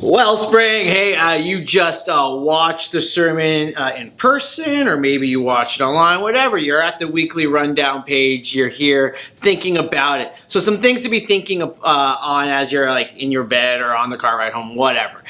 Wellspring, hey, you just watched the sermon in person, or maybe you watched it online, whatever. You're at the weekly rundown page. You're here thinking about it. So some things to be thinking on as you're like in your bed or on the car ride home, whatever,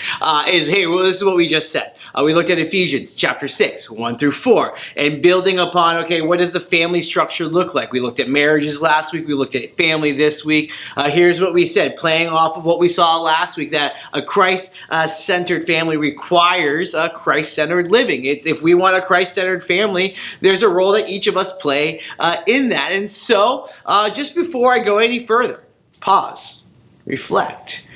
is, hey, well, this is what we just said. We looked at Ephesians chapter 6, 1 through 4, and building upon, okay, what does the family structure look like? We looked at marriages last week. We looked at family this week. Here's what we said, playing off of what we saw last week, that a Christ-centered family requires a Christ-centered living. If we want a Christ-centered family, there's a role that each of us play in that. And so, just before I go any further, pause, reflect.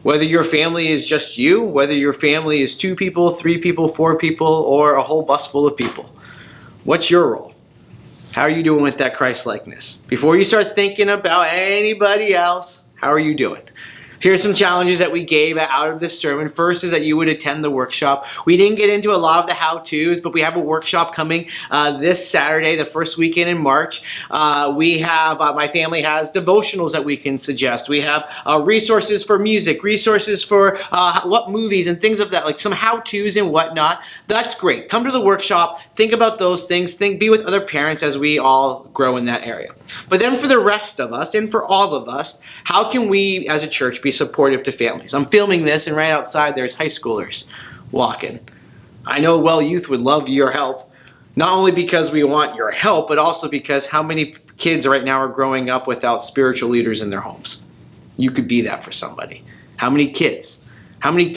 Whether your family is just you, whether your family is 2 people, 3 people, 4 people, or a whole bus full of people, what's your role? How are you doing with that Christ-likeness? Before you start thinking about anybody else, how are you doing? Here are some challenges that we gave out of this sermon. First is that you would attend the workshop. We didn't get into a lot of the how-tos, but we have a workshop coming this Saturday, the first weekend in March. We have, my family has devotionals that we can suggest. We have resources for music, resources for what movies and things of that, like some how-tos and whatnot. That's great. Come to the workshop, think about those things, be with other parents as we all grow in that area. But then for the rest of us, and for all of us, how can we as a church be supportive to families? I'm filming this, and right outside there's high schoolers walking. I know Well Youth would love your help, not only because we want your help, but also because how many kids right now are growing up without spiritual leaders in their homes? You could be that for somebody. How many kids? How many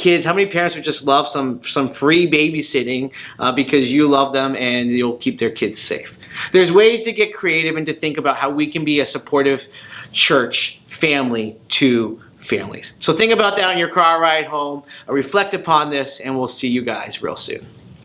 parents would just love some free babysitting because you love them and you'll keep their kids safe? There's ways to get creative and to think about how we can be a supportive church family to families. So think about that on your car ride home, reflect upon this, and we'll see you guys real soon.